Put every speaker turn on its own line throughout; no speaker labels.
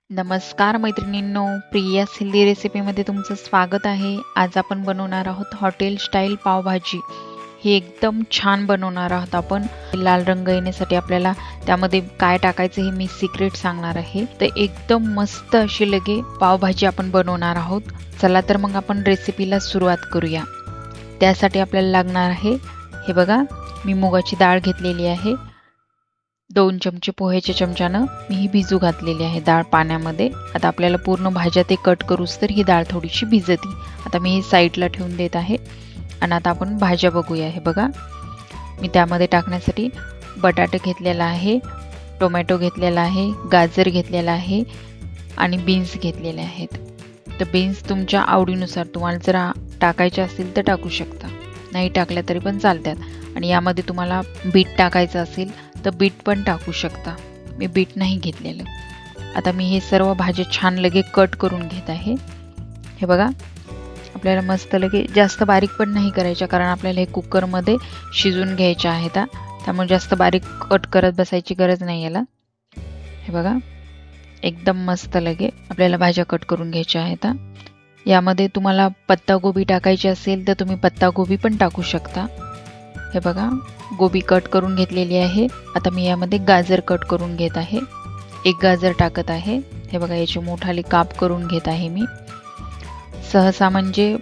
नमस्कार मैत्रिणींनो, प्रियास हेल्दी रेसिपीमध्ये तुमचं स्वागत आहे. आज आपण बनवणार आहोत हॉटेल स्टाईल पावभाजी. ही एकदम छान बनवणार आहोत आपण. लाल रंग येण्यासाठी आपल्याला त्यामध्ये काय टाकायचं हे मी सिक्रेट सांगणार आहे. तर एकदम मस्त अशी लगे पावभाजी आपण बनवणार आहोत. चला तर मग आपण रेसिपीला सुरुवात करूया. त्यासाठी आपल्याला लागणार आहे, हे बघा, मी मुगाची डाळ घेतलेली आहे. 2 चमचे पोह्याच्या चमच्यानं मी ही भिजू घातलेली आहे डाळ पाण्यामध्ये. आता आपल्याला पूर्ण भाज्या ते कट करूस तर ही डाळ थोडीशी भिजती. आता मी ही साईडला ठेवून देत आहे. आणि आता आपण भाज्या बघूया. हे बघा, मी त्यामध्ये टाकण्यासाठी बटाटे घेतलेला आहे, टोमॅटो घेतलेला आहे, गाजर घेतलेला आहे आणि बीन्स घेतलेले आहेत. तर बीन्स तुमच्या आवडीनुसार तुम्हाला जर टाकायचे असतील तर टाकू शकता, नाही टाकल्या तरी पण चालतात. आणि यामध्ये तुम्हाला बीट टाकायचं असेल तर बीट पण टाकू शकता. मी बीट नाही घेतलेलं. आता मी हे सर्व भाज्या छान लगे कट करून घेत आहे. हे बघा, आपल्याला मस्त लगे जास्त बारीक पण नाही करायच्या, कारण आपल्याला हे कुकरमध्ये शिजून घ्यायच्या आहेत. त्यामुळे जास्त बारीक कट करत बसायची गरज नाही याला. हे बघा, एकदम मस्त लगे आपल्याला भाज्या कट करून घ्यायच्या आहेत. यामध्ये तुम्हाला पत्तागोबी टाकायची असेल तर तुम्ही पत्तागोबी पण टाकू शकता. हे बघा, गोबी कट करून घेतलेली आहे. आता मी यामध्ये गाजर कट करून घेत आहे. एक गाजर टाकत आहे. हे बघा, याचे मोठाले काप करून घेत आहे मी. सहसा म्हणजे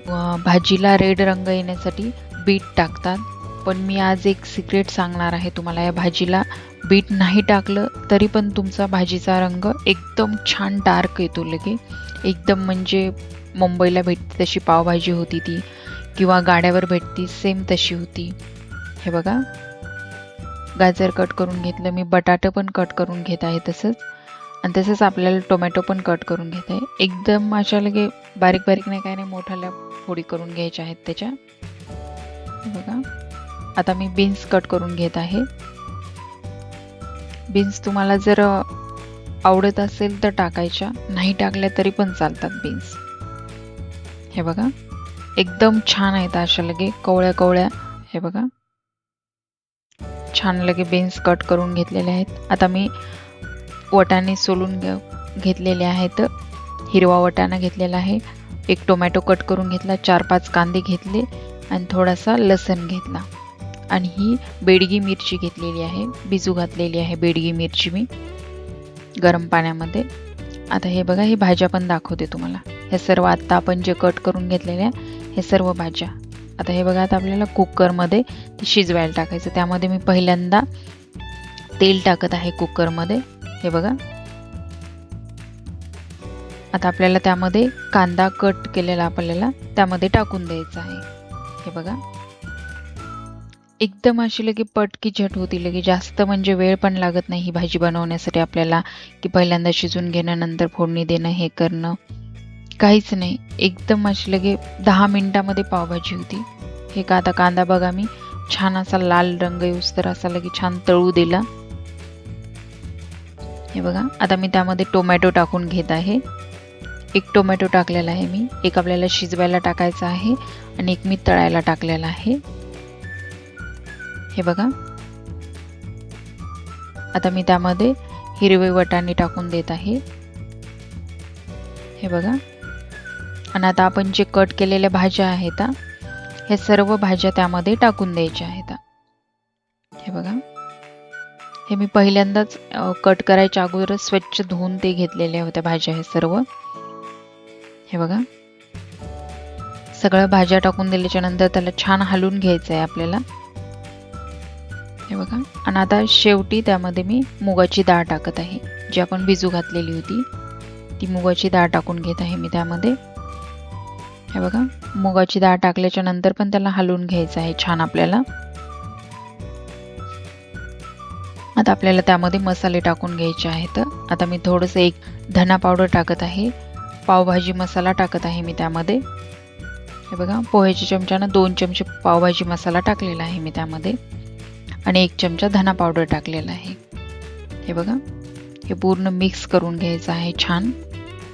भाजीला रेड रंग येण्यासाठी बीट टाकतात, पण मी आज एक सिक्रेट सांगणार आहे तुम्हाला. या भाजीला बीट नाही टाकलं तरी पण तुमचा भाजीचा रंग एकदम छान डार्क येतो लगे. एकदम म्हणजे मुंबईला भेटते तशी पावभाजी होती ती, किंवा गाड्यावर भेटती सेम तशी होती. हे बघा, गाजर कट करून घेतलं मी, बटाटे पण कट करून घेत आहे तसंच. आणि तसंच आपल्याला टोमॅटो पण कट करून घेत आहे. एकदम अशा लगे बारीक बारीक नाही, काय नाही, मोठ्याल्या फोडी करून घ्यायच्या आहेत त्याच्या. हे बघा, आता मी बीन्स कट करून घेत आहे. बीन्स तुम्हाला जर आवडत असेल तर टाकायच्या, नाही टाकल्या तरी पण चालतात बीन्स. हे बघा, एकदम छान आहेत अशा लगे कवळ्या कवळ्या. हे बघा, छान लगे बीन्स कट करून घेतलेले आहेत. आता मी वाटाणे सोलून घेतलेले आहेत. हिरवा वाटाणा घेतलेला आहे. एक टोमॅटो कट करून घेतला, 4-5 कांदे घेतले आणि थोडासा लसण घेतला. आणि ही बेडगी मिरची घेतलेली आहे, भिजू घातलेली आहे बेडगी मिरची मी गरम पाण्यामध्ये. आता हे बघा, ही भाज्या पण दाखवते तुम्हाला. हे सर्व आत्ता आपण जे कट करून घेतलेल्या हे सर्व भाज्या. आता हे बघा, आता आपल्याला कुकरमध्ये ती शिजवायला टाकायचं. त्यामध्ये मी पहिल्यांदा तेल टाकत आहे कुकरमध्ये. हे बघा, आता आपल्याला त्यामध्ये कांदा कट केलेला आपल्याला त्यामध्ये टाकून द्यायचा आहे. हे बघा, एकदम अशी लगे पटकी झट होती लगे. जास्त म्हणजे वेळ पण लागत नाही ही भाजी बनवण्यासाठी आपल्याला, की पहिल्यांदा शिजून घेणं, नंतर फोडणी देणं, हे करणं, काहीच नाही. एकदम अशी लगे 10 मिनिटामध्ये पावभाजी होती. हे का, आता कांदा बघा, मी छान असा लाल रंग येऊस तर असा लगे छान तळू दिला. हे बघा, आता मी त्यामध्ये टोमॅटो टाकून घेत आहे. एक टोमॅटो टाकलेला आहे मी, एक आपल्याला शिजवायला टाकायचा आहे आणि एक मी तळायला टाकलेला आहे. हे बघा, आता मी त्यामध्ये हिरवे वाटाणे टाकून देत आहे. हे बघा, आणि आता आपण जे कट केलेल्या भाज्या आहेत हे सर्व भाज्या त्यामध्ये टाकून द्यायच्या आहेत. हे बघा, हे मी पहिल्यांदाच कट करायच्या अगोदर स्वच्छ धुवून ते घेतलेल्या होत्या भाज्या हे सर्व. हे बघा, सगळ्या भाज्या टाकून दिल्याच्या नंतर त्याला छान हलवून घ्यायचं आहे आपल्याला. हे बघा, आणि आता शेवटी त्यामध्ये मी मुगाची डाळ टाकत आहे, जी आपण भिजू घातलेली होती ती मुगाची डाळ टाकून घेत आहे मी त्यामध्ये. हे बघा, मुगाची डाळ टाकल्याच्या नंतर पण त्याला हलवून घ्यायचं आहे छान आपल्याला. आता आपल्याला त्यामध्ये मसाले टाकून घ्यायचे आहेत. आता मी थोडंसं एक धना पावडर टाकत आहे, पावभाजी मसाला टाकत आहे मी त्यामध्ये. हे बघा, पोह्याच्या चमच्यानं 2 चमचे पावभाजी मसाला टाकलेला आहे मी त्यामध्ये, आणि 1 चमचा धना पावडर टाकलेला आहे. हे बघा, हे पूर्ण मिक्स करून घ्यायचं आहे छान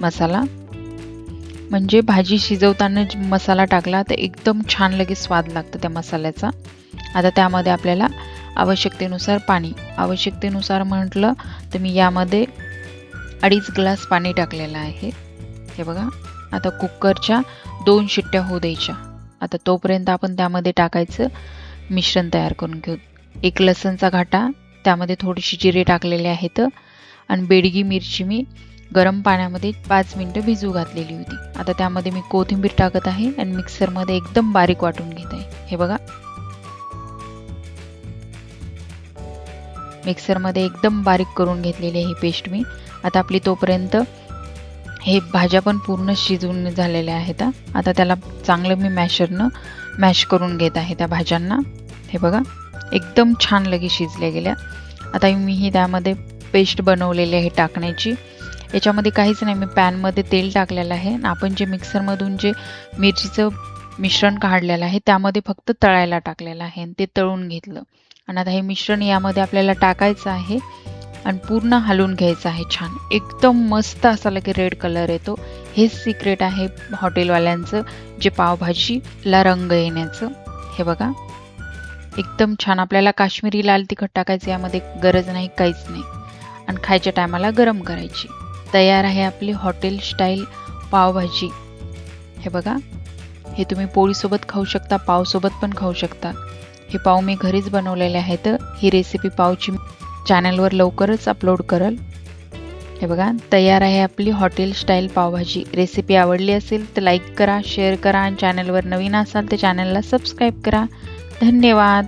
मसाला. म्हणजे भाजी शिजवताना मसाला टाकला तर एकदम छान लगेच स्वाद लागतो त्या मसाल्याचा. आता त्यामध्ये आपल्याला आवश्यकतेनुसार पाणी, आवश्यकतेनुसार म्हटलं तर मी यामध्ये 2.5 ग्लास पाणी टाकलेलं आहे. हे बघा, आता कुकरच्या 2 शिट्ट्या होऊ द्यायच्या. आता तोपर्यंत आपण त्यामध्ये टाकायचं मिश्रण तयार करून घेऊ. 1 लसणचा घाटा, त्यामध्ये थोडीशी जिरे टाकलेले आहेत आणि बेडगी मिरची मी गरम पाण्यामध्ये 5 मिनिटं भिजू घातलेली होती. आता त्यामध्ये मी कोथिंबीर टाकत आहे आणि मिक्सरमध्ये एकदम बारीक वाटून घेत आहे. हे बघा, मिक्सरमध्ये एकदम बारीक करून घेतलेली आहे ही पेस्ट मी. आता आपली तोपर्यंत हे भाज्या पण पूर्ण शिजून झालेल्या आहेत. आता त्याला चांगलं मी मॅशरनं मॅश करून घेत आहे त्या भाज्यांना. हे बघा, एकदम छान लगे शिजल्या गेल्या. आता मी ही त्यामध्ये पेस्ट बनवलेली आहे टाकण्याची. याच्यामध्ये काहीच नाही, मी पॅनमध्ये तेल टाकलेलं आहे आणि आपण जे मिक्सरमधून जे मिरचीचं मिश्रण काढलेलं आहे त्यामध्ये फक्त तळायला टाकलेलं आहे आणि ते तळून घेतलं. आणि आता हे मिश्रण यामध्ये आपल्याला टाकायचं आहे आणि पूर्ण हलवून घ्यायचं आहे. छान एकदम मस्त असा लगे रेड कलर येतो. हेच सिक्रेट आहे हॉटेलवाल्यांचं, जे पावभाजीला रंग येण्याचं. हे बघा, एकदम छान. आपल्याला काश्मीरी लाल तिखट टाकायचं यामध्ये गरज नाही, काहीच नाही. आणि खायच्या टायमाला गरम करायची. तयार आहे आपली हॉटेल स्टाईल पावभाजी. हे बघा, हे तुम्ही पोळीसोबत खाऊ शकता, पावसोबत पण खाऊ शकता. हे पाव मी घरीच बनवलेले आहेत. ही रेसिपी पावची चॅनलवर लवकरच अपलोड करल. हे बघा, तयार आहे आपली हॉटेल स्टाईल पावभाजी. रेसिपी आवडली असेल तर लाईक करा, शेअर करा आणि चॅनलवर नवीन असाल तर चॅनलला सबस्क्राईब करा. धन्यवाद.